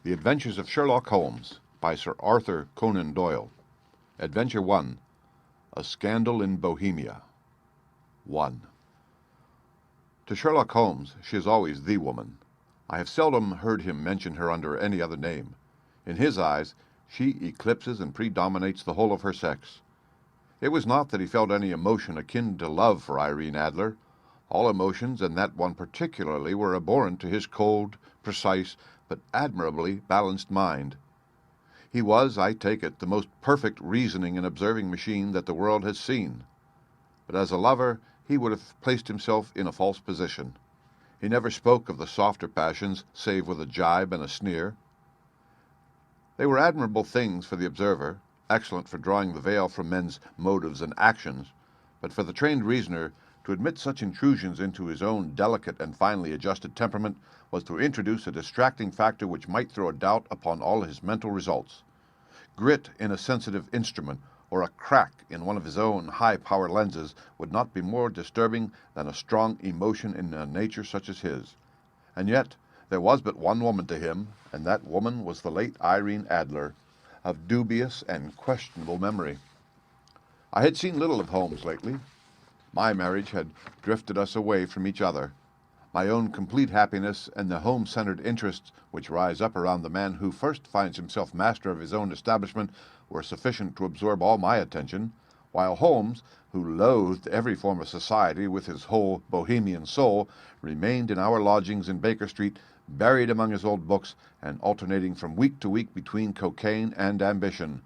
The Adventures of Sherlock Holmes by Sir Arthur Conan Doyle. Adventure 1. A Scandal in Bohemia. 1. To Sherlock Holmes she is always the woman. I have seldom heard him mention her under any other name. In his eyes she eclipses and predominates the whole of her sex. It was not that he felt any emotion akin to love for Irene Adler. All emotions, and that one particularly, were abhorrent to his cold, precise, but admirably balanced mind. He was, I take it, the most perfect reasoning and observing machine that the world has seen. But as a lover he would have placed himself in a false position. He never spoke of the softer passions save with a jibe and a sneer. They were admirable things for the observer, excellent for drawing the veil from men's motives and actions, but for the trained reasoner to admit such intrusions into his own delicate and finely adjusted temperament was to introduce a distracting factor which might throw a doubt upon all his mental results. Grit in a sensitive instrument or a crack in one of his own high-power lenses would not be more disturbing than a strong emotion in a nature such as his. And yet there was but one woman to him, and that woman was the late Irene Adler, of dubious and questionable memory. I had seen little of Holmes lately. My marriage had drifted us away from each other. My own complete happiness and the home-centered interests which rise up around the man who first finds himself master of his own establishment were sufficient to absorb all my attention, while Holmes, who loathed every form of society with his whole Bohemian soul, remained in our lodgings in Baker Street, buried among his old books, and alternating from week to week between cocaine and ambition,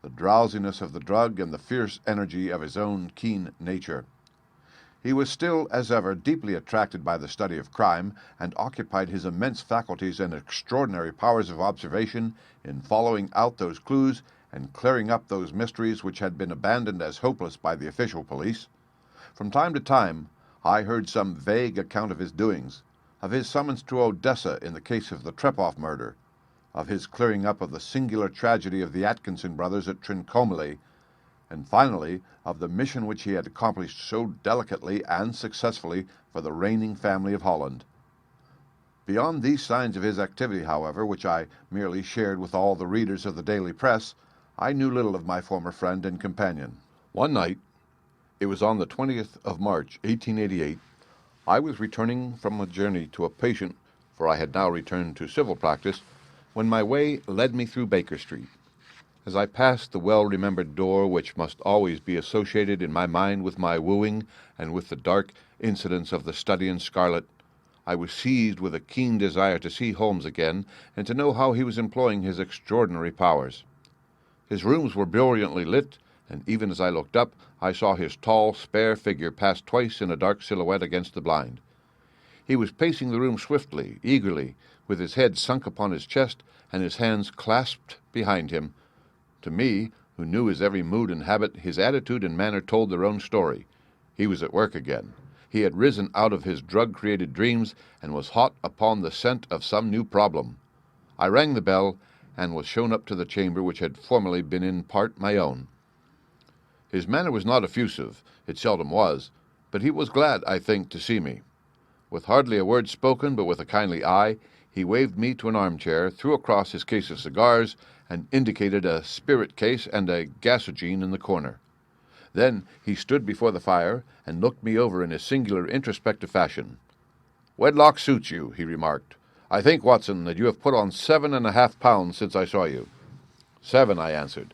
the drowsiness of the drug and the fierce energy of his own keen nature. He was still, as ever, deeply attracted by the study of crime, and occupied his immense faculties and extraordinary powers of observation in following out those clues and clearing up those mysteries which had been abandoned as hopeless by the official police. From time to time I heard some vague account of his doings, of his summons to Odessa in the case of the Trepoff murder, of his clearing up of the singular tragedy of the Atkinson brothers at Trincomalee, and finally of the mission which he had accomplished so delicately and successfully for the reigning family of Holland. Beyond these signs of his activity, however, which I merely shared with all the readers of the daily press, I knew little of my former friend and companion. One night, it was on the 20th of March, 1888, I was returning from a journey to a patient, for I had now returned to civil practice, when my way led me through Baker Street. As I passed the well-remembered door which must always be associated in my mind with my wooing and with the dark incidents of the study in scarlet, I was seized with a keen desire to see Holmes again and to know how he was employing his extraordinary powers. His rooms were brilliantly lit, and even as I looked up, I saw his tall, spare figure pass twice in a dark silhouette against the blind. He was pacing the room swiftly, eagerly, with his head sunk upon his chest and his hands clasped behind him. To me, who knew his every mood and habit, his attitude and manner told their own story. He was at work again. He had risen out of his drug-created dreams and was hot upon the scent of some new problem. I rang the bell and was shown up to the chamber which had formerly been in part my own. His manner was not effusive, it seldom was, but he was glad, I think, to see me. With hardly a word spoken, but with a kindly eye, he waved me to an armchair, threw across his case of cigars, and indicated a spirit case and a gasogene in the corner. Then he stood before the fire and looked me over in his singular introspective fashion. "Wedlock suits you," he remarked. "I think, Watson, that you have put on 7.5 pounds since I saw you." "7," I answered.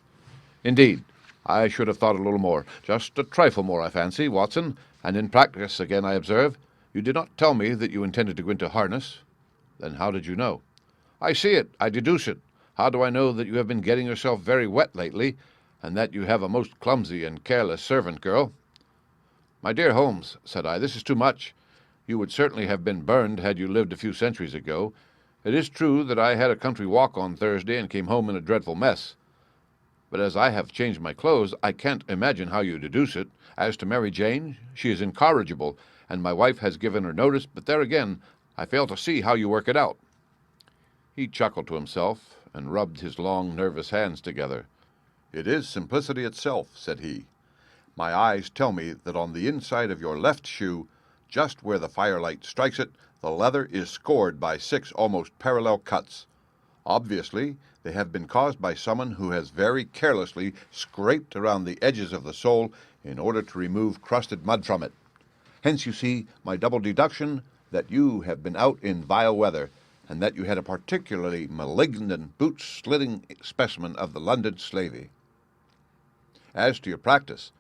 "Indeed, I should have thought a little more. Just a trifle more, I fancy, Watson, and in practice again, I observe. You did not tell me that you intended to go into harness." "Then how did you know?" "I see it. I deduce it. How do I know that you have been getting yourself very wet lately, and that you have a most clumsy and careless servant girl?" "My dear Holmes," said I, "this is too much. You would certainly have been burned had you lived a few centuries ago. It is true that I had a country walk on Thursday and came home in a dreadful mess. But as I have changed my clothes, I can't imagine how you deduce it. As to Mary Jane, she is incorrigible, and my wife has given her notice, but there again, I fail to see how you work it out." He chuckled to himself and rubbed his long, nervous hands together. "It is simplicity itself," said he. "My eyes tell me that on the inside of your left shoe, just where the firelight strikes it, the leather is scored by 6 almost parallel cuts. Obviously, they have been caused by someone who has very carelessly scraped around the edges of the sole in order to remove crusted mud from it. Hence you see my double deduction that you have been out in vile weather, and that you had a particularly malignant boot-slitting specimen of the London slavey. As to your practice,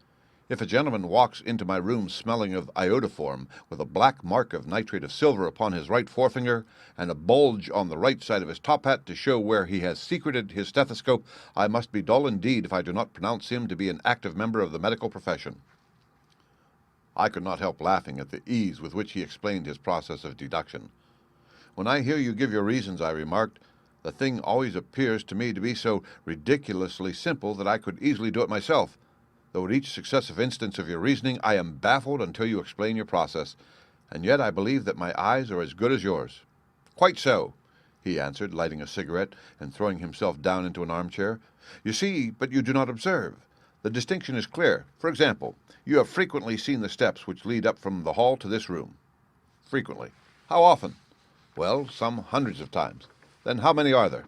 if a gentleman walks into my room smelling of iodoform, with a black mark of nitrate of silver upon his right forefinger, and a bulge on the right side of his top hat to show where he has secreted his stethoscope, I must be dull indeed if I do not pronounce him to be an active member of the medical profession. I could not help laughing at the ease with which he explained his process of deduction. When I hear you give your reasons, I remarked, the thing always appears to me to be so ridiculously simple that I could easily do it myself, though at each successive instance of your reasoning I am baffled until you explain your process, and yet I believe that my eyes are as good as yours. Quite so, he answered, lighting a cigarette and throwing himself down into an armchair. You see, but you do not observe. The distinction is clear. For example, you have frequently seen the steps which lead up from the hall to this room. Frequently. How often? Well, some hundreds of times. Then how many are there?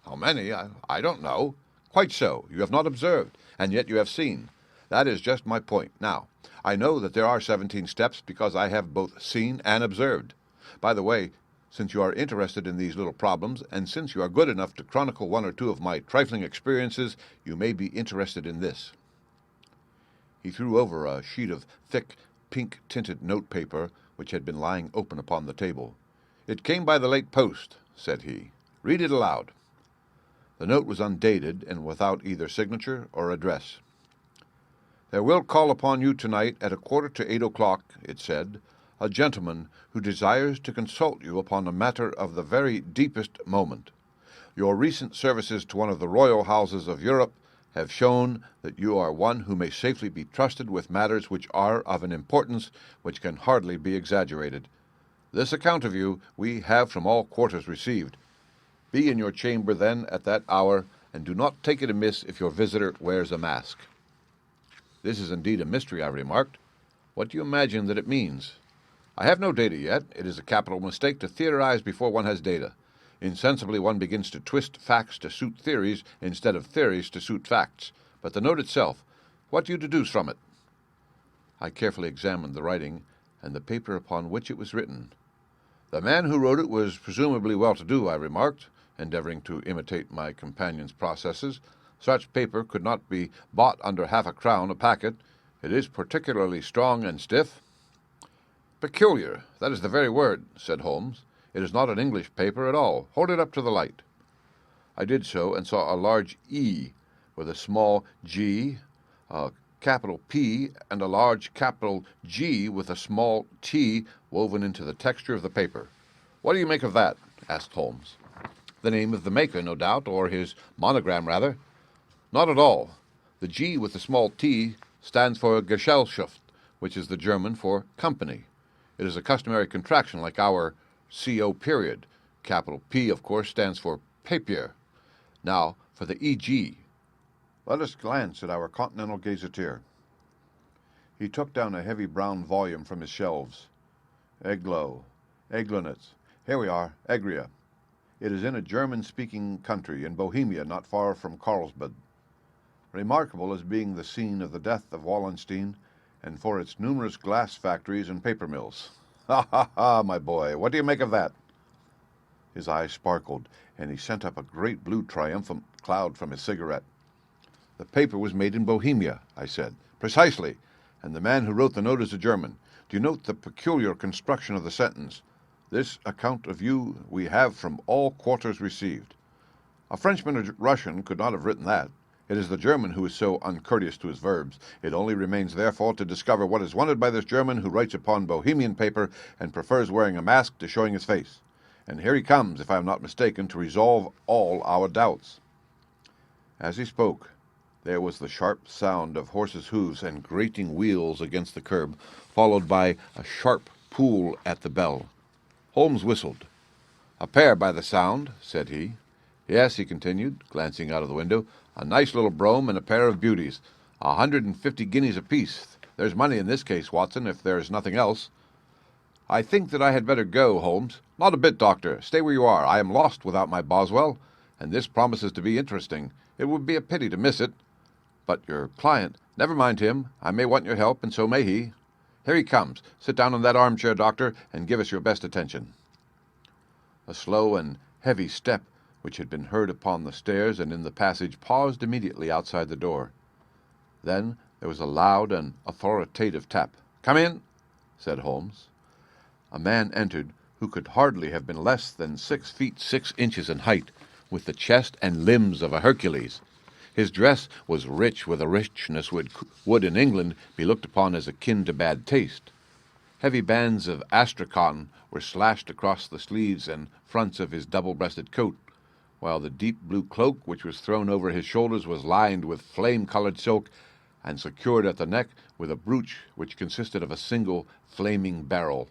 How many? I don't know. Quite so. You have not observed, and yet you have seen. That is just my point. Now, I know that there are 17 steps because I have both seen and observed. By the way, since you are interested in these little problems, and since you are good enough to chronicle one or two of my trifling experiences, you may be interested in this. He threw over a sheet of thick, pink-tinted notepaper which had been lying open upon the table. It came by the late post, said he. Read it aloud. The note was undated and without either signature or address. There will call upon you tonight at 7:45, it said, a gentleman who desires to consult you upon a matter of the very deepest moment. Your recent services to one of the royal houses of Europe have shown that you are one who may safely be trusted with matters which are of an importance which can hardly be exaggerated. This account of you we have from all quarters received. Be in your chamber, then, at that hour, and do not take it amiss if your visitor wears a mask. This is indeed a mystery, I remarked. What do you imagine that it means? I have no data yet. It is a capital mistake to theorize before one has data. Insensibly one begins to twist facts to suit theories instead of theories to suit facts. But the note itself, what do you deduce from it? I carefully examined the writing and the paper upon which it was written. The man who wrote it was presumably well-to-do, I remarked, endeavoring to imitate my companion's processes. Such paper could not be bought under half a crown a packet. It is particularly strong and stiff. Peculiar, that is the very word, said Holmes. It is not an English paper at all. Hold it up to the light. I did so, and saw a large E with a small G, a capital P, and a large capital G with a small T woven into the texture of the paper. What do you make of that? Asked Holmes. The name of the maker, no doubt, or his monogram, rather. Not at all. The G with the small T stands for Gesellschaft, which is the German for company. It is a customary contraction like our CO period. Capital P, of course, stands for papier. Now, for the EG. Let us glance at our Continental Gazetteer. He took down a heavy brown volume from his shelves. Eglo, Eglinitz. Here we are, Egria. It is in a German-speaking country, in Bohemia, not far from Carlsbad. Remarkable as being the scene of the death of Wallenstein, and for its numerous glass factories and paper mills. Ha, ha, ha, my boy, what do you make of that? His eyes sparkled, and he sent up a great blue triumphant cloud from his cigarette. The paper was made in Bohemia, I said. Precisely, and the man who wrote the note is a German. Do you note the peculiar construction of the sentence? This account of you we have from all quarters received. A Frenchman or Russian could not have written that. It is the German who is so uncourteous to his verbs. It only remains, therefore, to discover what is wanted by this German who writes upon Bohemian paper and prefers wearing a mask to showing his face. And here he comes, if I am not mistaken, to resolve all our doubts. As he spoke, there was the sharp sound of horses' hoofs and grating wheels against the curb, followed by a sharp pull at the bell. Holmes whistled. A pair by the sound, said he. Yes, he continued, glancing out of the window, a nice little brougham and a pair of beauties. 150 guineas apiece. There's money in this case, Watson, if there is nothing else. "I think that I had better go, Holmes." "Not a bit, Doctor. Stay where you are. I am lost without my Boswell, and this promises to be interesting. It would be a pity to miss it." "But your client—" "Never mind him. I may want your help, and so may he. Here he comes. Sit down in that armchair, Doctor, and give us your best attention." A slow and heavy step, which had been heard upon the stairs and in the passage, paused immediately outside the door. Then there was a loud and authoritative tap. "Come in," said Holmes. A man entered who could hardly have been less than 6 feet 6 inches in height, with the chest and limbs of a Hercules. His dress was rich with a richness which would in England be looked upon as akin to bad taste. Heavy bands of astrakhan were slashed across the sleeves and fronts of his double-breasted coat, while the deep blue cloak which was thrown over his shoulders was lined with flame-colored silk and secured at the neck with a brooch which consisted of a single flaming barrel.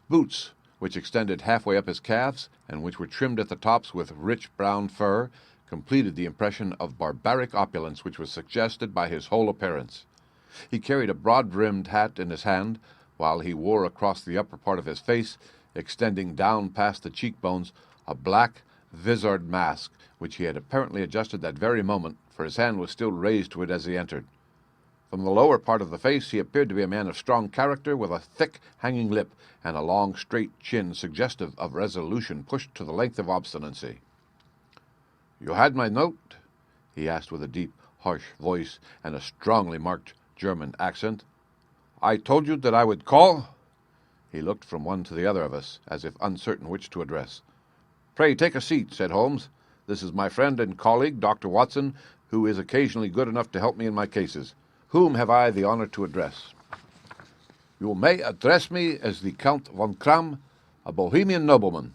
Boots, which extended halfway up his calves, and which were trimmed at the tops with rich brown fur, completed the impression of barbaric opulence which was suggested by his whole appearance. He carried a broad-brimmed hat in his hand, while he wore across the upper part of his face, extending down past the cheekbones, a black, visored mask, which he had apparently adjusted that very moment, for his hand was still raised to it as he entered. From the lower part of the face he appeared to be a man of strong character, with a thick, hanging lip and a long, straight chin suggestive of resolution pushed to the length of obstinacy. "You had my note?" he asked with a deep, harsh voice and a strongly marked German accent. "I told you that I would call." He looked from one to the other of us, as if uncertain which to address. "Pray take a seat," said Holmes. "This is my friend and colleague, Dr. Watson, who is occasionally good enough to help me in my cases. Whom have I the honor to address?" "You may address me as the Count von Kram, a Bohemian nobleman.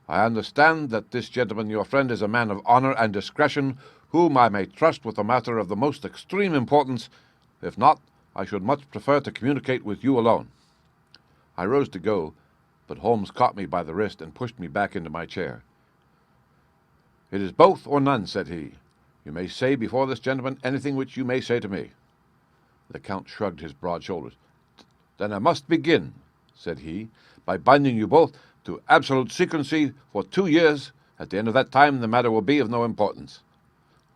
I understand that this gentleman, your friend, is a man of honor and discretion, whom I may trust with a matter of the most extreme importance. If not, I should much prefer to communicate with you alone." I rose to go, but Holmes caught me by the wrist and pushed me back into my chair. "It is both or none," said he. "You may say before this gentleman anything which you may say to me." The Count shrugged his broad shoulders. "Then I must begin," said he, "by binding you both to absolute secrecy for 2 years. At the end of that time the matter will be of no importance.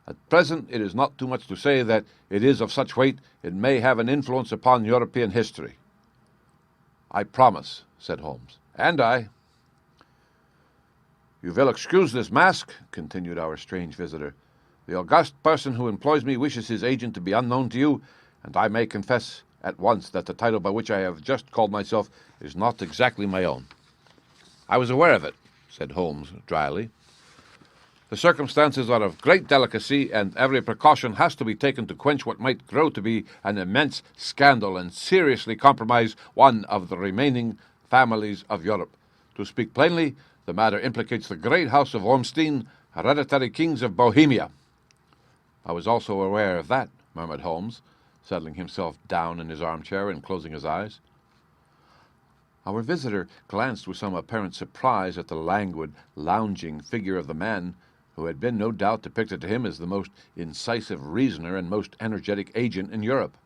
At present it is not too much to say that it is of such weight it may have an influence upon European history." "I promise," said Holmes. "And I." "You will excuse this mask," continued our strange visitor. "The august person who employs me wishes his agent to be unknown to you, and I may confess at once that the title by which I have just called myself is not exactly my own." "I was aware of it," said Holmes dryly. "The circumstances are of great delicacy, and every precaution has to be taken to quench what might grow to be an immense scandal and seriously compromise one of the remaining families of Europe. To speak plainly, the matter implicates the great house of Ormstein, hereditary kings of Bohemia." "I was also aware of that," murmured Holmes, settling himself down in his armchair and closing his eyes. Our visitor glanced with some apparent surprise at the languid, lounging figure of the man, who had been no doubt depicted to him as the most incisive reasoner and most energetic agent in Europe.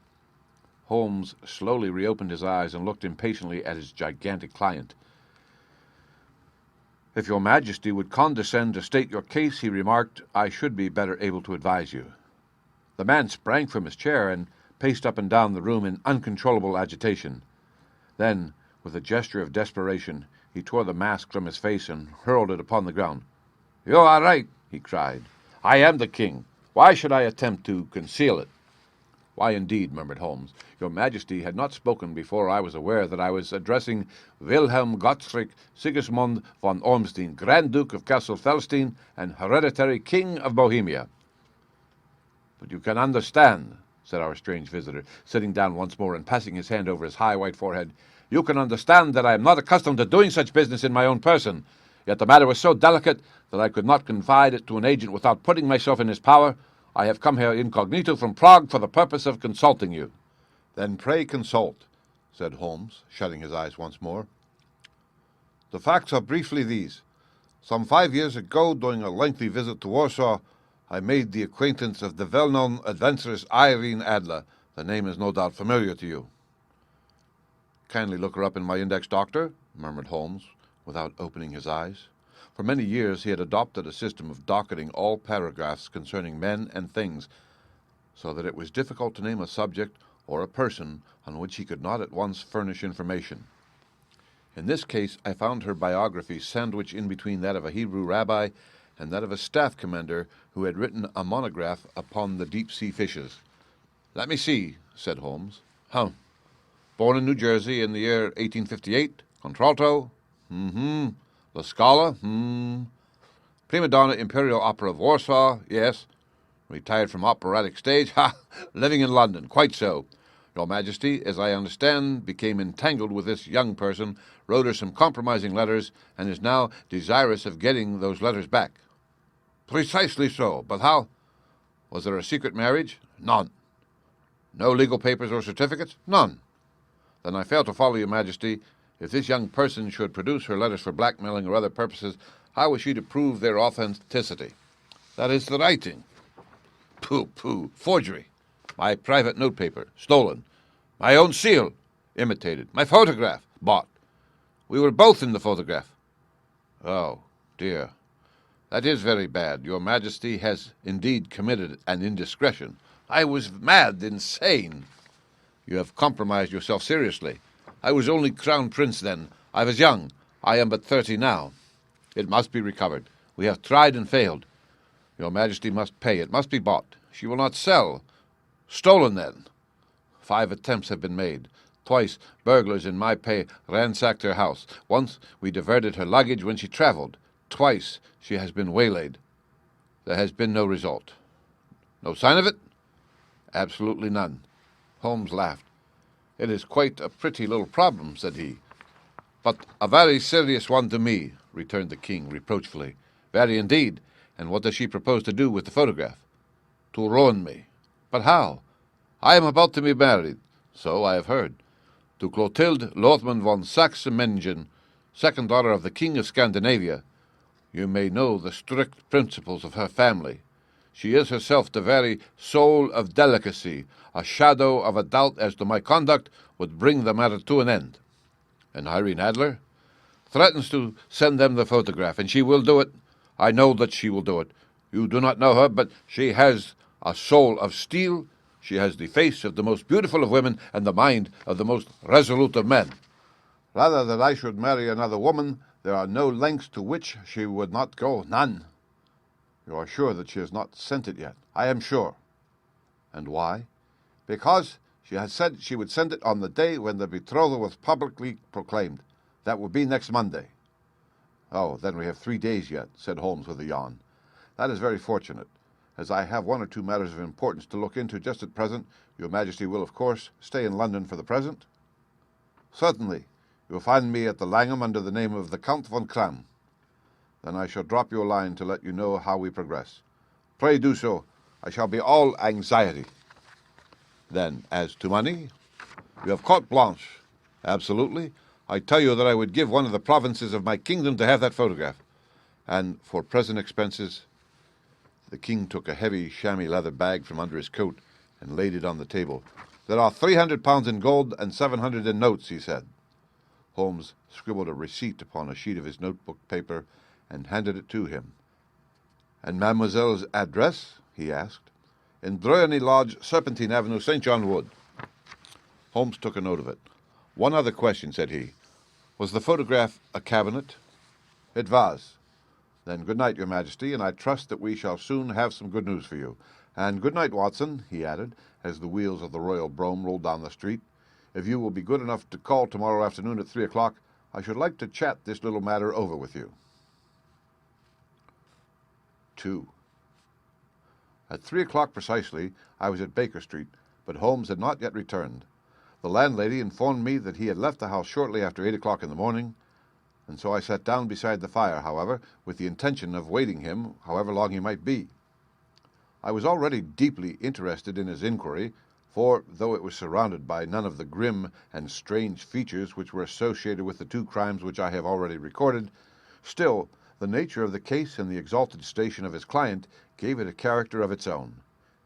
Holmes slowly reopened his eyes and looked impatiently at his gigantic client. "If your Majesty would condescend to state your case," he remarked, "I should be better able to advise you." The man sprang from his chair and paced up and down the room in uncontrollable agitation. Then, with a gesture of desperation, he tore the mask from his face and hurled it upon the ground. "You are right," he cried. "I am the king. Why should I attempt to conceal it?" "Why, indeed," murmured Holmes. "Your Majesty had not spoken before I was aware that I was addressing Wilhelm Gotfried Sigismund von Ormstein, Grand Duke of Cassel-Felstein and hereditary King of Bohemia." "But you can understand," said our strange visitor, sitting down once more and passing his hand over his high white forehead, "you can understand that I am not accustomed to doing such business in my own person. Yet the matter was so delicate that I could not confide it to an agent without putting myself in his power. I have come here incognito from Prague for the purpose of consulting you." "Then pray consult," said Holmes, shutting his eyes once more. "The facts are briefly these. Some 5 years ago, during a lengthy visit to Warsaw, I made the acquaintance of the well-known adventuress Irene Adler. The name is no doubt familiar to you." kindly look her up in my index, Doctor," murmured Holmes, without opening his eyes. For many years he had adopted a system of docketing all paragraphs concerning men and things, so that it was difficult to name a subject or a person on which he could not at once furnish information. In this case I found her biography sandwiched in between that of a Hebrew rabbi and that of a staff commander who had written a monograph upon the deep-sea fishes. "Let me see," said Holmes. Born in New Jersey in the year 1858. Contralto. La Scala. Prima donna Imperial Opera of Warsaw. Yes. Retired from operatic stage. Living in London. Quite so. Your Majesty, as I understand, became entangled with this young person, wrote her some compromising letters, and is now desirous of getting those letters back. Precisely so. But how? Was there a secret marriage? None. No legal papers or certificates? None. Then I fail to follow, Your Majesty. If this young person should produce her letters for blackmailing or other purposes, how was she to prove their authenticity? That is the writing. Pooh, forgery. My private notepaper, stolen. My own seal, imitated. My photograph, bought. We were both in the photograph. Oh, dear. That is very bad. Your Majesty has indeed committed an indiscretion. I was mad, insane. You have compromised yourself seriously. I was only Crown Prince then. I was young. I am but 30 now. It must be recovered. We have tried and failed. Your Majesty must pay. It must be bought. She will not sell. Stolen, then. 5 attempts have been made. Twice, burglars in my pay ransacked her house. Once, we diverted her luggage when she traveled. Twice, she has been waylaid. There has been no result. No sign of it? Absolutely none. Holmes laughed. "It is quite a pretty little problem," said he. "But a very serious one to me," returned the king reproachfully. "Very indeed. And what does she propose to do with the photograph?" "To ruin me." "But how?" "I am about to be married." "So I have heard." "To Clotilde Lothman von Saxe-Meiningen, second daughter of the King of Scandinavia. You may know the strict principles of her family. She is herself the very soul of delicacy. A shadow of a doubt as to my conduct would bring the matter to an end." "And Irene Adler?" "Threatens to send them the photograph, and she will do it. I know that she will do it. You do not know her, but she has a soul of steel. She has the face of the most beautiful of women and the mind of the most resolute of men. Rather than I should marry another woman, there are no lengths to which she would not go. None." "You are sure that she has not sent it yet?" "I am sure." "And why?" "Because she has said she would send it on the day when the betrothal was publicly proclaimed. That will be next Monday." "Oh, then we have 3 days yet," said Holmes with a yawn. "That is very fortunate. As I have 1 or 2 matters of importance to look into just at present, Your Majesty will, of course, stay in London for the present?" "Certainly. You will find me at the Langham under the name of the Count von Kram." "Then I shall drop you a line to let you know how we progress." "Pray do so. I shall be all anxiety." "Then, as to money?" "You have carte blanche." "Absolutely. I tell you that I would give one of the provinces of my kingdom to have that photograph." "And for present expenses?" The king took a heavy chamois leather bag from under his coat and laid it on the table. "There are 300 pounds in gold and 700 in notes," he said. Holmes scribbled a receipt upon a sheet of his notebook paper and handed it to him. "And mademoiselle's address?" he asked. "In Drury Lodge, Serpentine Avenue, St. John Wood." Holmes took a note of it. "One other question," said he. "Was the photograph a cabinet?" "It was." "Then good night, Your Majesty, and I trust that we shall soon have some good news for you. And good night, Watson," he added, as the wheels of the royal brougham rolled down the street. "If you will be good enough to call tomorrow afternoon at 3 o'clock, I should like to chat this little matter over with you." 2. At 3 o'clock precisely, I was at Baker Street, but Holmes had not yet returned. The landlady informed me that he had left the house shortly after 8 o'clock in the morning, and so I sat down beside the fire, however, with the intention of waiting him, however long he might be. I was already deeply interested in his inquiry, for, though it was surrounded by none of the grim and strange features which were associated with the 2 crimes which I have already recorded, still, the nature of the case and the exalted station of his client gave it a character of its own.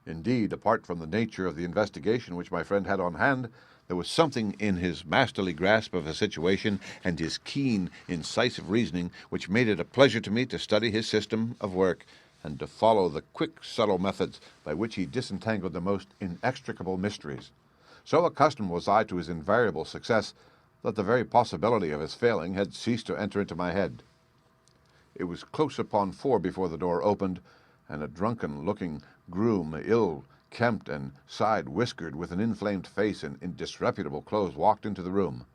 Indeed, apart from the nature of the investigation which my friend had on hand, There was something in his masterly grasp of a situation and his keen, incisive reasoning which made it a pleasure to me to study his system of work and to follow the quick, subtle methods by which he disentangled the most inextricable mysteries. So accustomed was I to his invariable success that the very possibility of his failing had ceased to enter into my head. It was close upon 4 before the door opened, and a drunken-looking groom, ill-kempt and side-whiskered, with an inflamed face and in disreputable clothes, walked into the room.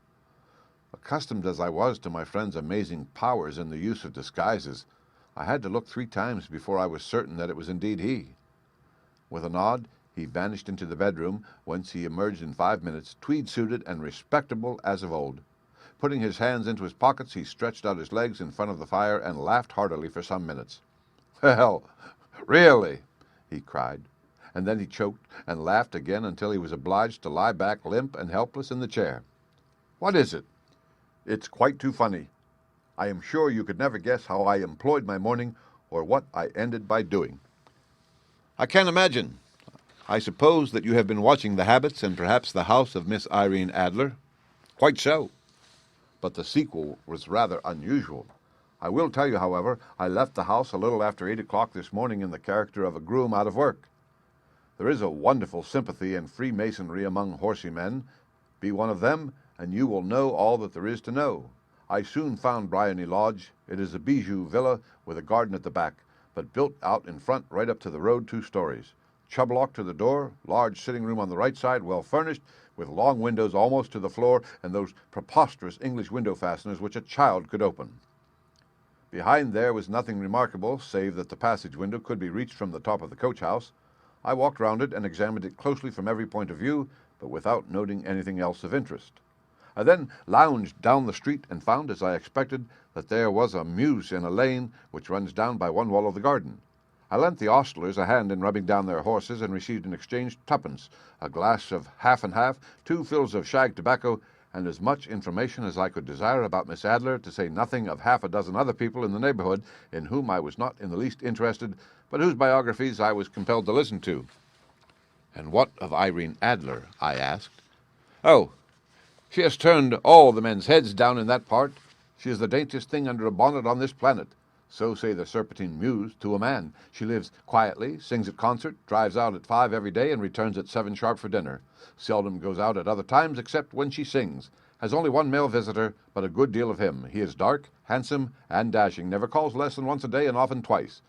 Accustomed as I was to my friend's amazing powers in the use of disguises, I had to look 3 times before I was certain that it was indeed he. With a nod, he vanished into the bedroom, whence he emerged in 5 minutes, tweed-suited and respectable as of old. Putting his hands into his pockets, he stretched out his legs in front of the fire and laughed heartily for some minutes. "Well, really," he cried, and then he choked and laughed again until he was obliged to lie back limp and helpless in the chair. "What is it?" "It's quite too funny. I am sure you could never guess how I employed my morning or what I ended by doing." "I can't imagine. I suppose that you have been watching the habits and perhaps the house of Miss Irene Adler?" "Quite so. But the sequel was rather unusual. I will tell you, however, I left the house a little after 8 o'clock this morning in the character of a groom out of work. There is a wonderful sympathy and freemasonry among horsey men. Be one of them, and you will know all that there is to know. I soon found Briony Lodge. It is a bijou villa with a garden at the back, but built out in front right up to the road, 2 stories. Chublock to the door, large sitting room on the right side, well furnished, with long windows almost to the floor, and those preposterous English window fasteners which a child could open. Behind there was nothing remarkable, save that the passage window could be reached from the top of the coach-house. I walked round it and examined it closely from every point of view, but without noting anything else of interest. I then lounged down the street and found, as I expected, that there was a mews in a lane which runs down by one wall of the garden. I lent the ostlers a hand in rubbing down their horses, and received in exchange 2pence, a glass of half and half, 2 fills of shag tobacco, and as much information as I could desire about Miss Adler, to say nothing of 6 other people in the neighborhood in whom I was not in the least interested, but whose biographies I was compelled to listen to. "And what of Irene Adler?" I asked. "Oh, she has turned all the men's heads down in that part. She is the daintiest thing under a bonnet on this planet. So say the Serpentine Mews to a man. She lives quietly, sings at concert, drives out at 5 every day, and returns at 7 sharp for dinner. Seldom goes out at other times except when she sings. Has only 1 male visitor, but a good deal of him. He is dark, handsome, and dashing, never calls less than once a day, and often twice.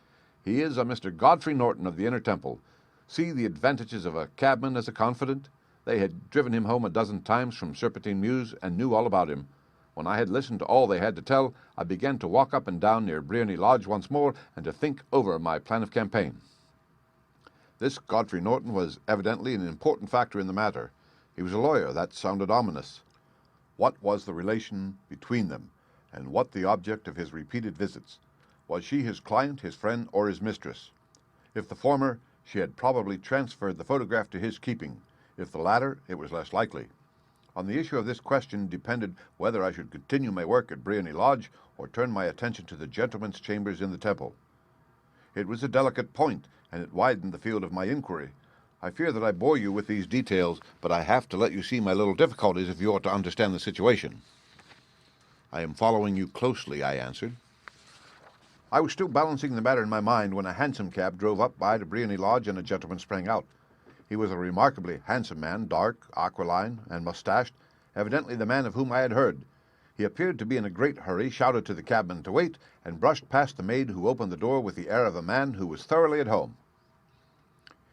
He is a Mr. Godfrey Norton of the Inner Temple. See the advantages of a cabman as a confidant. They had driven him home 12 times from Serpentine Mews, and knew all about him. When I had listened to all they had to tell, I began to walk up and down near Briony Lodge once more, and to think over my plan of campaign." This Godfrey Norton was evidently an important factor in the matter. He was a lawyer. That sounded ominous. What was the relation between them, and what the object of his repeated visits? Was she his client, his friend, or his mistress? If the former, she had probably transferred the photograph to his keeping. If the latter, it was less likely. On the issue of this question depended whether I should continue my work at Briony Lodge or turn my attention to the gentlemen's chambers in the Temple. It was a delicate point, and it widened the field of my inquiry. I fear that I bore you with these details, but I have to let you see my little difficulties if you ought to understand the situation. "I am following you closely," I answered. I was still balancing the matter in my mind when a hansom cab drove up by to Briony Lodge, and a gentleman sprang out. He was a remarkably handsome man, dark, aquiline, and mustached, evidently the man of whom I had heard. He appeared to be in a great hurry, shouted to the cabman to wait, and brushed past the maid, who opened the door with the air of a man who was thoroughly at home.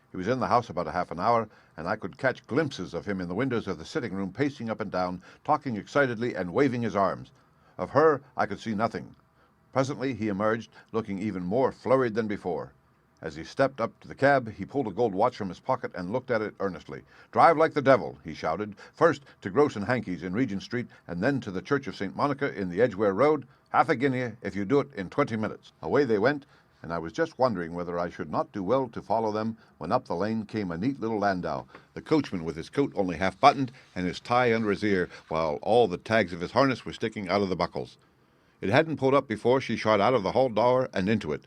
He was in the house about half an hour, and I could catch glimpses of him in the windows of the sitting-room, pacing up and down, talking excitedly and waving his arms. Of her I could see nothing. Presently he emerged, looking even more flurried than before. As he stepped up to the cab, he pulled a gold watch from his pocket and looked at it earnestly. "Drive like the devil," he shouted, "first to Gross and Hankey's in Regent Street, and then to the Church of St. Monica in the Edgware Road. Half a guinea if you do it in 20 minutes. Away they went, and I was just wondering whether I should not do well to follow them, when up the lane came a neat little landau, the coachman with his coat only half buttoned, and his tie under his ear, while all the tags of his harness were sticking out of the buckles. It hadn't pulled up before she shot out of the hall door and into it.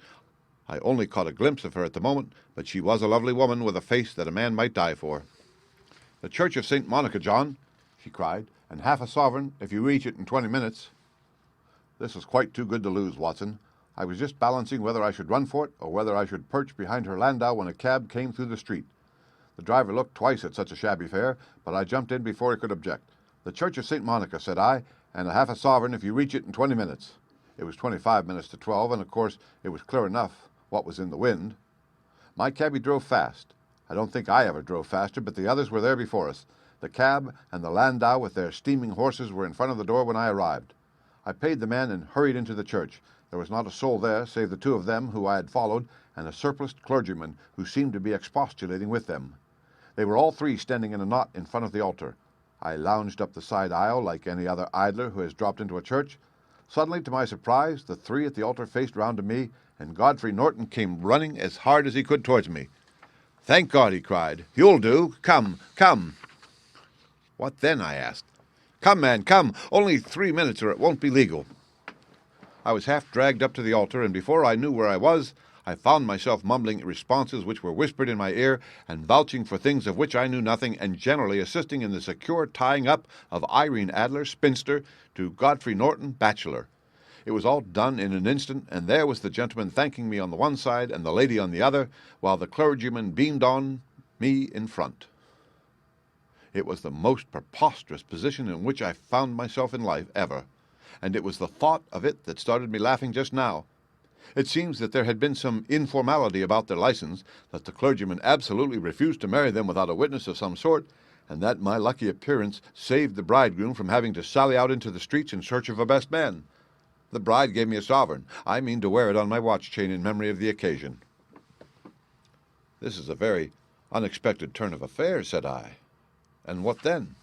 I only caught a glimpse of her at the moment, but she was a lovely woman with a face that a man might die for. "The Church of St. Monica, John. she cried, "and half a sovereign if you reach it in 20 minutes." This was quite too good to lose, Watson. I was just balancing whether I should run for it or whether I should perch behind her landau when a cab came through the street. The driver looked twice at such a shabby fare, but I jumped in before he could object. "The Church of St. Monica," said I, "and a half a sovereign if you reach it in 20 minutes. It was 25 minutes to 12, and of course it was clear enough what was in the wind. My cabby drove fast. I don't think I ever drove faster, but the others were there before us. The cab and the landau with their steaming horses were in front of the door when I arrived. I paid the man and hurried into the church. There was not a soul there save the two of them who I had followed and a surpliced clergyman who seemed to be expostulating with them. They were all three standing in a knot in front of the altar. I lounged up the side aisle like any other idler who has dropped into a church. Suddenly, to my surprise, the three at the altar faced round to me, and Godfrey Norton came running as hard as he could towards me. "Thank God," he cried. "You'll do. Come, come." "What then?" I asked. "Come, man, come. Only 3 minutes or it won't be legal." I was half dragged up to the altar, and before I knew where I was, I found myself mumbling responses which were whispered in my ear, and vouching for things of which I knew nothing, and generally assisting in the secure tying up of Irene Adler, spinster, to Godfrey Norton, bachelor. It was all done in an instant, and there was the gentleman thanking me on the one side and the lady on the other, while the clergyman beamed on me in front. It was the most preposterous position in which I found myself in life ever, and it was the thought of it that started me laughing just now. It seems that there had been some informality about their license, that the clergyman absolutely refused to marry them without a witness of some sort, and that my lucky appearance saved the bridegroom from having to sally out into the streets in search of a best man. The bride gave me a sovereign. I mean to wear it on my watch chain in memory of the occasion. "This is a very unexpected turn of affairs," said I. "And what then?"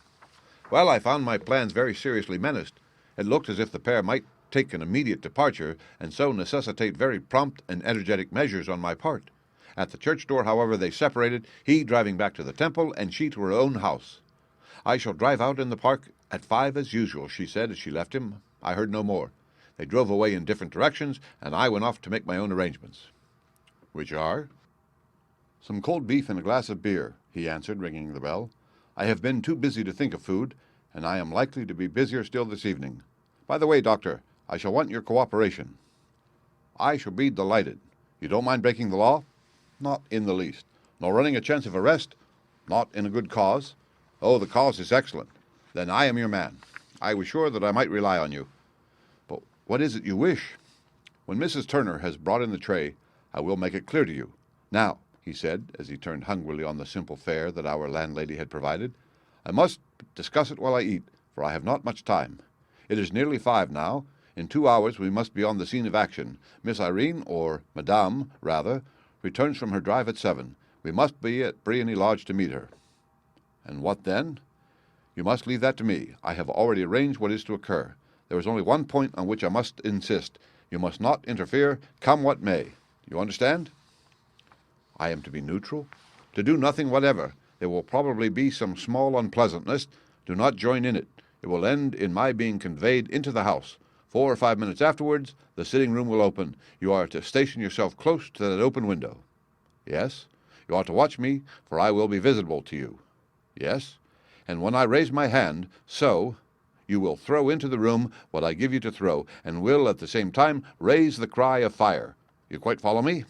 "Well, I found my plans very seriously menaced. It looked as if the pair might take an immediate departure, and so necessitate very prompt and energetic measures on my part. At the church door, however, they separated, he driving back to the temple, and she to her own house. "I shall drive out in the park at 5 as usual," she said as she left him. I heard no more. They drove away in different directions, and I went off to make my own arrangements. "Which are?" "Some cold beef and a glass of beer," he answered, ringing the bell. "I have been too busy to think of food, and I am likely to be busier still this evening. By the way, Doctor, I shall want your cooperation." "I shall be delighted. You don't mind breaking the law?" "Not in the least." "Nor running a chance of arrest?" "Not in a good cause." "Oh, the cause is excellent. Then I am your man. I was sure that I might rely on you. But what is it you wish?" "When Mrs. Turner has brought in the tray, I will make it clear to you. Now," he said, as he turned hungrily on the simple fare that our landlady had provided, "I must discuss it while I eat, for I have not much time. It is nearly 5 now. In 2 hours we must be on the scene of action. Miss Irene, or Madame, rather, returns from her drive at 7. We must be at Briony Lodge to meet her." "And what then?" "You must leave that to me. I have already arranged what is to occur. There is only one point on which I must insist. You must not interfere, come what may. You understand?" "I am to be neutral?" "To do nothing whatever. There will probably be some small unpleasantness. Do not join in it. It will end in my being conveyed into the house. 4 or 5 minutes afterwards, the sitting-room will open. You are to station yourself close to that open window." "Yes." "You are to watch me, for I will be visible to you." "Yes." "And when I raise my hand, so, you will throw into the room what I give you to throw, and will at the same time raise the cry of fire. You quite follow me?"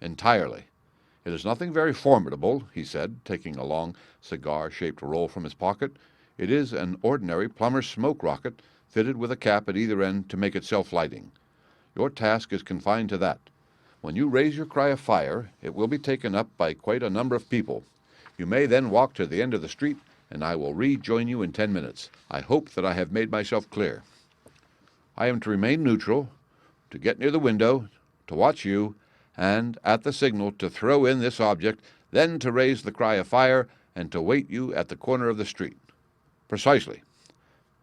"Entirely." "It is nothing very formidable," he said, taking a long cigar-shaped roll from his pocket. "It is an ordinary plumber's smoke rocket, fitted with a cap at either end to make it self-lighting. Your task is confined to that. When you raise your cry of fire, it will be taken up by quite a number of people. You may then walk to the end of the street, and I will rejoin you in 10 minutes. I hope that I have made myself clear. I am to remain neutral, to get near the window, to watch you, and, at the signal, to throw in this object, then to raise the cry of fire, and to wait you at the corner of the street." "Precisely."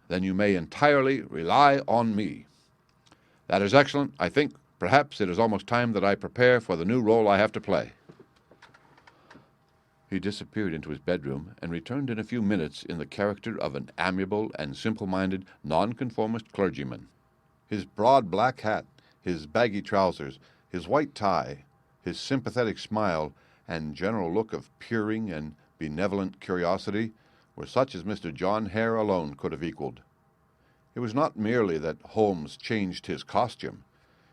"Then you may entirely rely on me." "That is excellent. I think, perhaps, it is almost time that I prepare for the new role I have to play." He disappeared into his bedroom, and returned in a few minutes in the character of an amiable and simple-minded nonconformist clergyman. His broad black hat, his baggy trousers, his white tie, his sympathetic smile, and general look of peering and benevolent curiosity were such as Mr. John Hare alone could have equaled. It was not merely that Holmes changed his costume.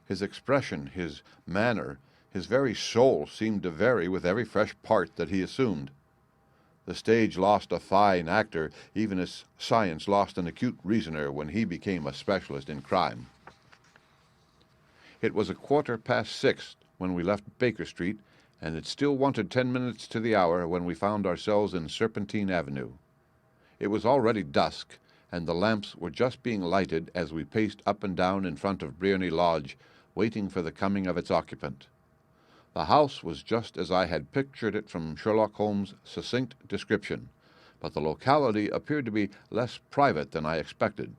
His expression, his manner, his very soul seemed to vary with every fresh part that he assumed. The stage lost a fine actor, even as science lost an acute reasoner when he became a specialist in crime. It was 6:15 when we left Baker Street, and it still wanted 10 minutes to the hour when we found ourselves in Serpentine Avenue. It was already dusk, and the lamps were just being lighted as we paced up and down in front of Briony Lodge, waiting for the coming of its occupant. The house was just as I had pictured it from Sherlock Holmes' succinct description, but the locality appeared to be less private than I expected.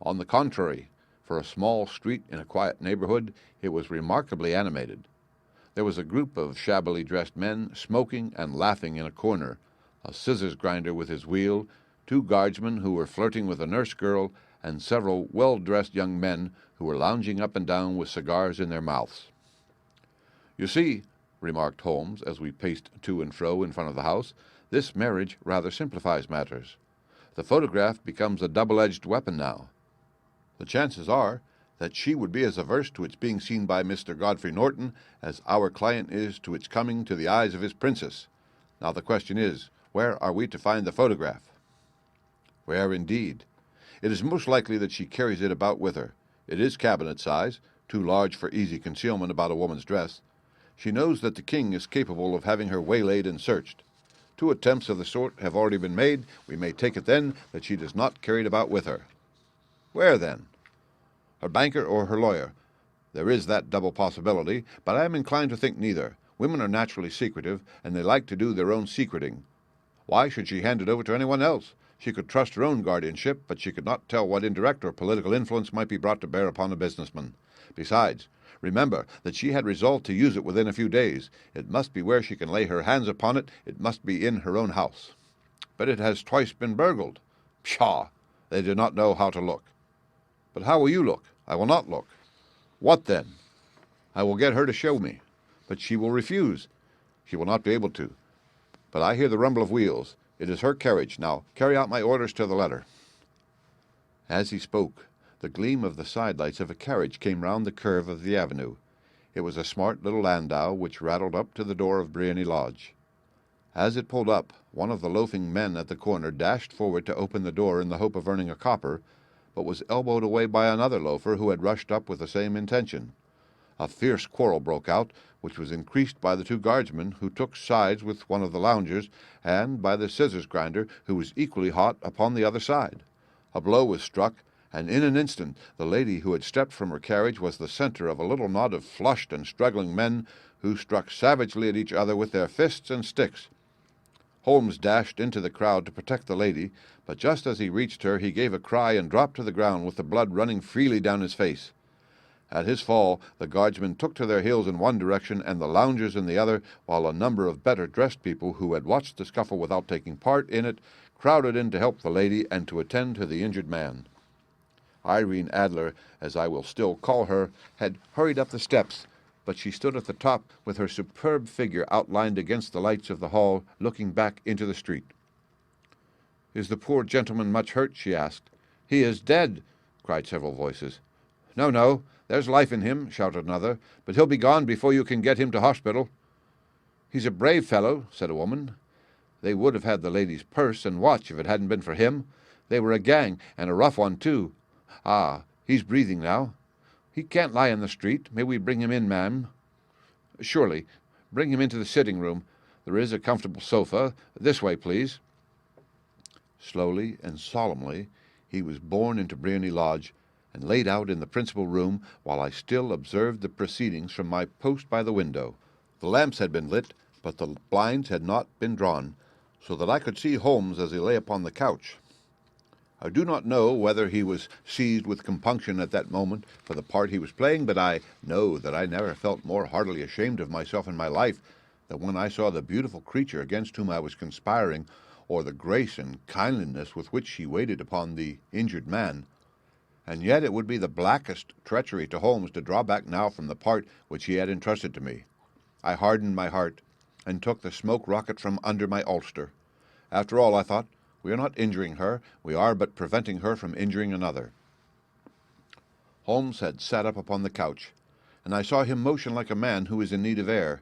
On the contrary, for a small street in a quiet neighborhood, it was remarkably animated. There was a group of shabbily dressed men smoking and laughing in a corner, a scissors grinder with his wheel, 2 guardsmen who were flirting with a nurse girl, and several well-dressed young men who were lounging up and down with cigars in their mouths. "You see," remarked Holmes as we paced to and fro in front of the house, "this marriage rather simplifies matters. The photograph becomes a double-edged weapon now. The chances are that she would be as averse to its being seen by Mr. Godfrey Norton as our client is to its coming to the eyes of his princess. Now the question is, where are we to find the photograph?" "Where, indeed? It is most likely that she carries it about with her. It is cabinet size, too large for easy concealment about a woman's dress. She knows that the king is capable of having her waylaid and searched. 2 attempts of the sort have already been made. We may take it, then, that she does not carry it about with her." "Where, then?" "Her banker or her lawyer. There is that double possibility, but I am inclined to think neither. Women are naturally secretive, and they like to do their own secreting. Why should she hand it over to anyone else? She could trust her own guardianship, but she could not tell what indirect or political influence might be brought to bear upon a businessman. Besides, remember that she had resolved to use it within a few days. It must be where she can lay her hands upon it. It must be in her own house." "But it has twice been burgled." "Pshaw! They do not know how to look." "But how will you look?" "I will not look." "What then?" "I will get her to show me." "But she will refuse." "She will not be able to. But I hear the rumble of wheels. It is her carriage. Now carry out my orders to the letter." As he spoke, the gleam of the sidelights of a carriage came round the curve of the avenue. It was a smart little landau which rattled up to the door of Briony Lodge. As it pulled up, one of the loafing men at the corner dashed forward to open the door in the hope of earning a copper, but was elbowed away by another loafer who had rushed up with the same intention. A fierce quarrel broke out, which was increased by the 2 guardsmen who took sides with one of the loungers, and by the scissors grinder who was equally hot upon the other side. A blow was struck, and in an instant the lady who had stepped from her carriage was the center of a little knot of flushed and struggling men who struck savagely at each other with their fists and sticks. Holmes dashed into the crowd to protect the lady, but just as he reached her he gave a cry and dropped to the ground with the blood running freely down his face. At his fall the guardsmen took to their heels in one direction and the loungers in the other, while a number of better-dressed people who had watched the scuffle without taking part in it crowded in to help the lady and to attend to the injured man. Irene Adler, as I will still call her, had hurried up the steps, but she stood at the top with her superb figure outlined against the lights of the hall, looking back into the street. "Is the poor gentleman much hurt?" she asked. "He is dead," cried several voices. "No, no, there's life in him," shouted another, "but he'll be gone before you can get him to hospital." "He's a brave fellow," said a woman. "They would have had the lady's purse and watch if it hadn't been for him. They were a gang, and a rough one, too. Ah, he's breathing now. He can't lie in the street. May we bring him in, ma'am?" "Surely. Bring him into the sitting-room. There is a comfortable sofa. This way, please." Slowly and solemnly he was borne into Briony Lodge and laid out in the principal room, while I still observed the proceedings from my post by the window. The lamps had been lit, but the blinds had not been drawn, so that I could see Holmes as he lay upon the couch. I do not know whether he was seized with compunction at that moment for the part he was playing, but I know that I never felt more heartily ashamed of myself in my life than when I saw the beautiful creature against whom I was conspiring, or the grace and kindliness with which she waited upon the injured man. And yet it would be the blackest treachery to Holmes to draw back now from the part which he had entrusted to me. I hardened my heart, and took the smoke rocket from under my ulster. After all, I thought, We are not injuring her, we are but preventing her from injuring another." Holmes had sat up upon the couch, and I saw him motion like a man who is in need of air.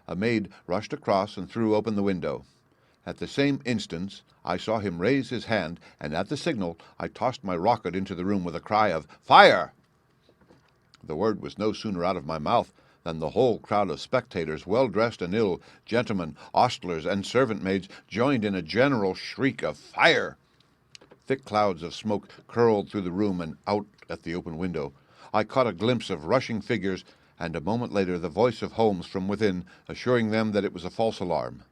A maid rushed across and threw open the window. At the same instant I saw him raise his hand, and at the signal I tossed my rocket into the room with a cry of "Fire!" The word was no sooner out of my mouth than the whole crowd of spectators, well-dressed and ill, gentlemen, ostlers, and servant-maids, joined in a general shriek of "Fire!" Thick clouds of smoke curled through the room and out at the open window. I caught a glimpse of rushing figures, and a moment later the voice of Holmes from within, assuring them that it was a false alarm.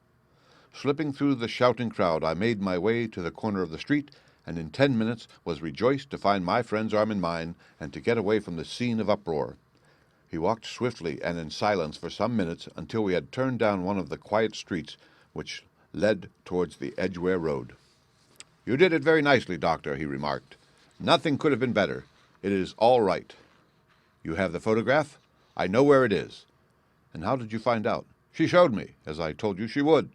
Slipping through the shouting crowd, I made my way to the corner of the street, and in 10 minutes was rejoiced to find my friend's arm in mine, and to get away from the scene of uproar. He walked swiftly and in silence for some minutes until we had turned down one of the quiet streets which led towards the Edgware Road. "You did it very nicely, Doctor," he remarked. "Nothing could have been better. It is all right. You have the photograph? I know where it is." "And how did you find out?" "She showed me, as I told you she would."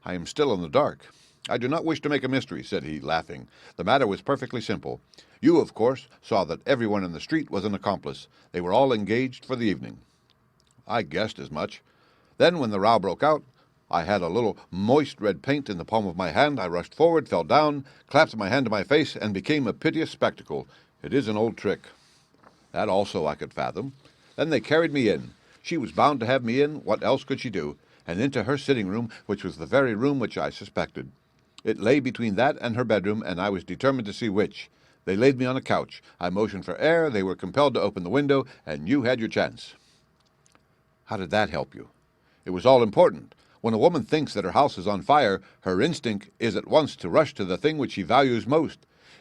"I am still in the dark." "I do not wish to make a mystery," said he, laughing. "The matter was perfectly simple. You, of course, saw that everyone in the street was an accomplice. They were all engaged for the evening." "I guessed as much. Then, when the row broke out, I had a little moist red paint in the palm of my hand. I rushed forward, fell down, clapped my hand to my face, and became a piteous spectacle. It is an old trick." "That also I could fathom." "Then they carried me in. She was bound to have me in. What else could she do? And into her sitting room, which was the very room which I suspected. It lay between that and her bedroom, and I was determined to see which. They laid me on a couch. I motioned for air. They were compelled to open the window, and you had your chance." "How did that help you?" "It was all important. When a woman thinks that her house is on fire, her instinct is at once to rush to the thing which she values most.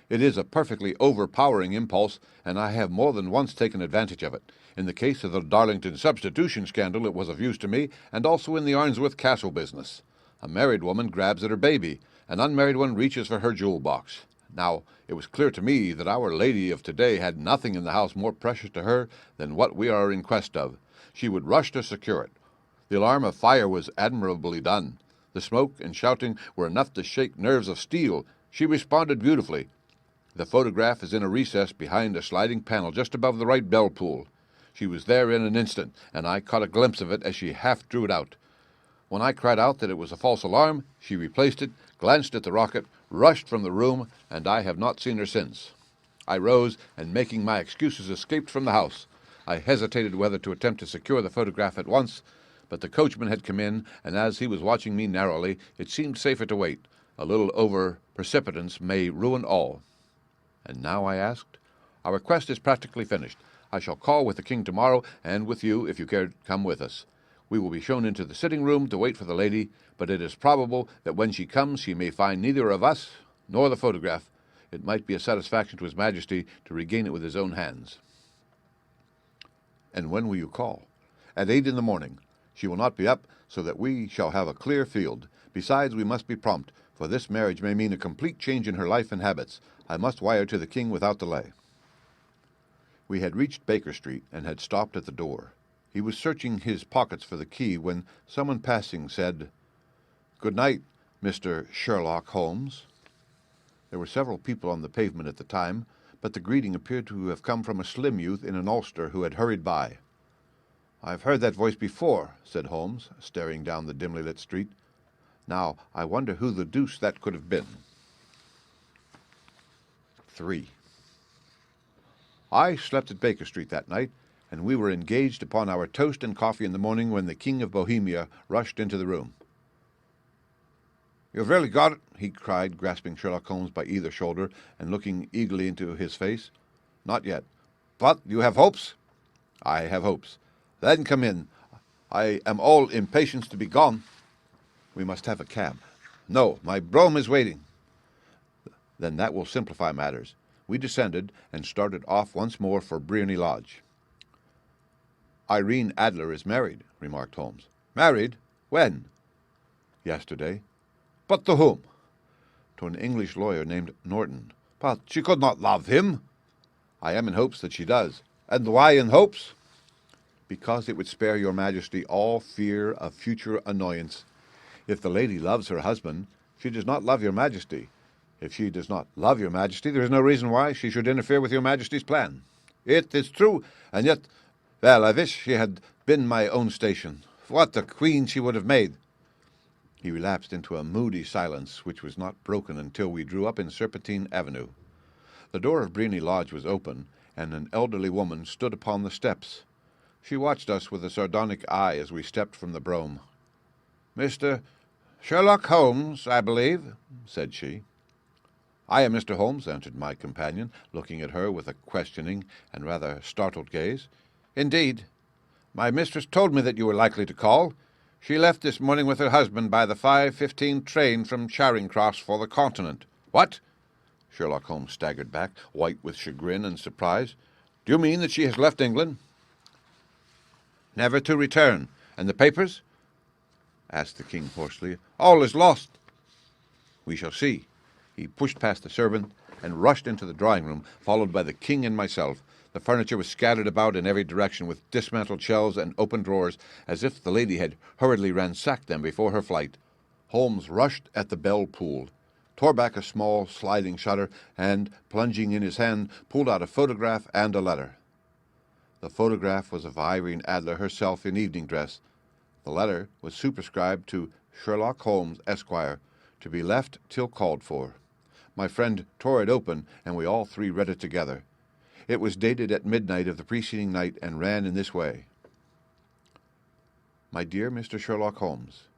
It is a perfectly overpowering impulse, and I have more than once taken advantage of it. In the case of the Darlington substitution scandal it was of use to me, and also in the Arnsworth Castle business. A married woman grabs at her baby. An unmarried one reaches for her jewel box. Now, it was clear to me that our lady of today had nothing in the house more precious to her than what we are in quest of. She would rush to secure it. The alarm of fire was admirably done. The smoke and shouting were enough to shake nerves of steel. She responded beautifully. The photograph is in a recess behind a sliding panel just above the right bell pull. She was there in an instant, and I caught a glimpse of it as she half drew it out. When I cried out that it was a false alarm, she replaced it, glanced at the rocket, rushed from the room, and I have not seen her since. I rose, and making my excuses, escaped from the house. I hesitated whether to attempt to secure the photograph at once, but the coachman had come in, and as he was watching me narrowly, it seemed safer to wait. A little over-precipitance may ruin all. "And now?" I asked. "Our quest is practically finished. I shall call with the king tomorrow, and with you, if you care to come with us. We will be shown into the sitting-room to wait for the lady, but it is probable that when she comes she may find neither of us nor the photograph. It might be a satisfaction to His Majesty to regain it with his own hands." "And when will you call?" "At 8 in the morning. She will not be up, so that we shall have a clear field. Besides, we must be prompt, for this marriage may mean a complete change in her life and habits. I must wire to the king without delay." We had reached Baker Street and had stopped at the door. He was searching his pockets for the key when someone passing said, "Good night, Mr. Sherlock Holmes." There were several people on the pavement at the time, but the greeting appeared to have come from a slim youth in an ulster who had hurried by. "I've heard that voice before," said Holmes, staring down the dimly lit street. "Now, I wonder who the deuce that could have been." 3. I slept at Baker Street that night, and we were engaged upon our toast and coffee in the morning when the King of Bohemia rushed into the room. "You've really got it?" he cried, grasping Sherlock Holmes by either shoulder and looking eagerly into his face. "Not yet." "But you have hopes?" "I have hopes." "Then come in. I am all impatience to be gone." "We must have a cab." "No, my brougham is waiting." "Then that will simplify matters." We descended and started off once more for Briony Lodge. "Irene Adler is married," remarked Holmes. "Married? When?" "Yesterday." "But to whom?" "To an English lawyer named Norton." "But she could not love him." "I am in hopes that she does." "And why in hopes?" "Because it would spare your Majesty all fear of future annoyance. If the lady loves her husband, she does not love your Majesty. If she does not love your Majesty, there is no reason why she should interfere with your Majesty's plan. It is true, and yet, well, I wish she had been my own station. What a queen she would have made!" He relapsed into a moody silence, which was not broken until we drew up in Serpentine Avenue. The door of Briony Lodge was open, and an elderly woman stood upon the steps. She watched us with a sardonic eye as we stepped from the brougham. "Mr. Sherlock Holmes, I believe," said she. "I am Mr. Holmes," answered my companion, looking at her with a questioning and rather startled gaze. "Indeed. My mistress told me that you were likely to call. She left this morning with her husband by the 5:15 train from Charing Cross for the Continent." "What?" Sherlock Holmes staggered back, white with chagrin and surprise. "Do you mean that she has left England?" "Never to return. And the papers?" asked the king hoarsely. "All is lost." "We shall see." He pushed past the servant and rushed into the drawing-room, followed by the king and myself. The furniture was scattered about in every direction, with dismantled shelves and open drawers, as if the lady had hurriedly ransacked them before her flight. Holmes rushed at the bell pull, tore back a small sliding shutter, and, plunging in his hand, pulled out a photograph and a letter. The photograph was of Irene Adler herself in evening dress. The letter was superscribed to Sherlock Holmes, Esquire, to be left till called for. My friend tore it open, and we all three read it together. It was dated at midnight of the preceding night, and ran in this way: "My dear Mr. Sherlock Holmes,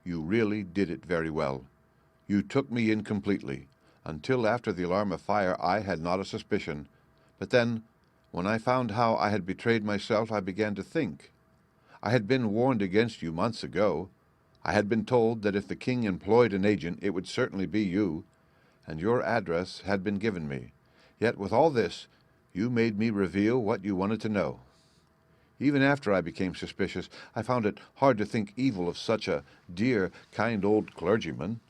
you really did it very well. You took me in completely. Until after the alarm of fire I had not a suspicion. But then, when I found how I had betrayed myself, I began to think. I had been warned against you months ago. I had been told that if the king employed an agent, it would certainly be you, and your address had been given me. Yet with all this, you made me reveal what you wanted to know. Even after I became suspicious, I found it hard to think evil of such a dear, kind old clergyman.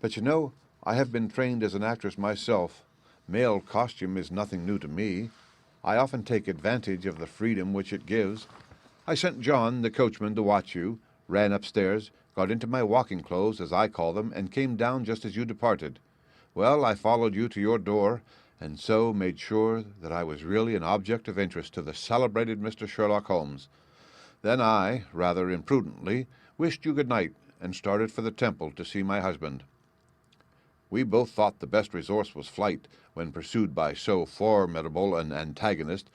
But you know, I have been trained as an actress myself. Male costume is nothing new to me. I often take advantage of the freedom which it gives. I sent John, the coachman, to watch you, ran upstairs, got into my walking clothes, as I call them, and came down just as you departed. Well, I followed you to your door, and so made sure that I was really an object of interest to the celebrated Mr. Sherlock Holmes. Then I, rather imprudently, wished you good night, and started for the Temple to see my husband. We both thought the best resource was flight, when pursued by so formidable an antagonist,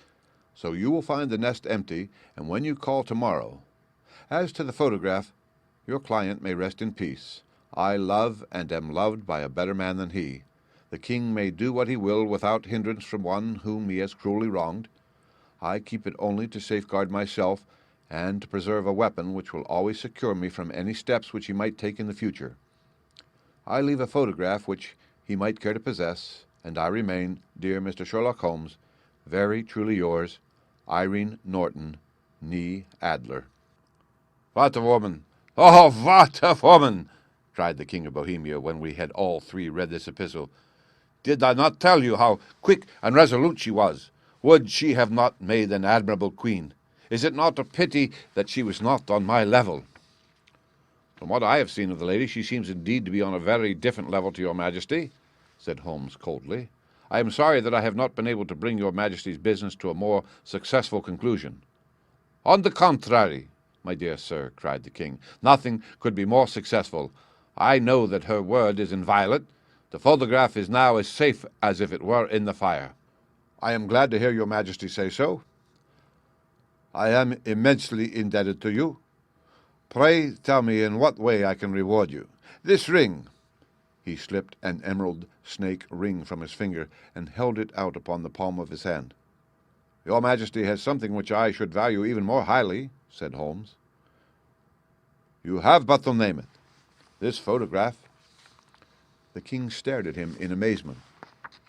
so you will find the nest empty, and when you call tomorrow. As to the photograph, your client may rest in peace. I love and am loved by a better man than he. The king may do what he will without hindrance from one whom he has cruelly wronged. I keep it only to safeguard myself, and to preserve a weapon which will always secure me from any steps which he might take in the future. I leave a photograph which he might care to possess, and I remain, dear Mr. Sherlock Holmes, very truly yours, Irene Norton, née Adler." "What a woman! Oh, what a woman!" cried the King of Bohemia, when we had all three read this epistle. "Did I not tell you how quick and resolute she was? Would she have not made an admirable queen? Is it not a pity that she was not on my level?" "From what I have seen of the lady, she seems indeed to be on a very different level to your Majesty," said Holmes coldly. "I am sorry that I have not been able to bring your Majesty's business to a more successful conclusion." "On the contrary, my dear sir," cried the king, "nothing could be more successful. I know that her word is inviolate. The photograph is now as safe as if it were in the fire." "I am glad to hear your Majesty say so. I am immensely indebted to you. Pray tell me in what way I can reward you. This ring—" He slipped an emerald snake ring from his finger and held it out upon the palm of his hand. "Your Majesty has something which I should value even more highly," said Holmes. "You have but to name it." "This photograph." The king stared at him in amazement.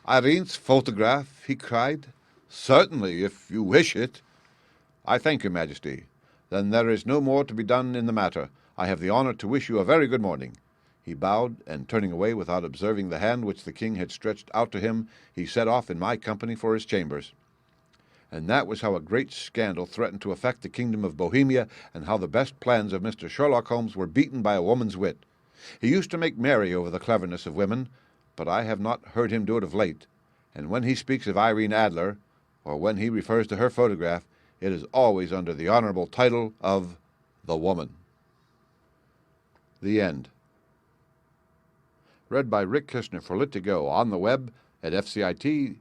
"Irene's photograph?" he cried. "Certainly, if you wish it." "I thank your Majesty. Then there is no more to be done in the matter. I have the honor to wish you a very good morning." He bowed, and turning away without observing the hand which the king had stretched out to him, he set off in my company for his chambers. And that was how a great scandal threatened to affect the kingdom of Bohemia, and how the best plans of Mr. Sherlock Holmes were beaten by a woman's wit. He used to make merry over the cleverness of women, but I have not heard him do it of late, and when he speaks of Irene Adler, or when he refers to her photograph, it is always under the honorable title of The Woman. The End. Read by Rick Kishner for Lit2Go on the web at fcit.usf.edu.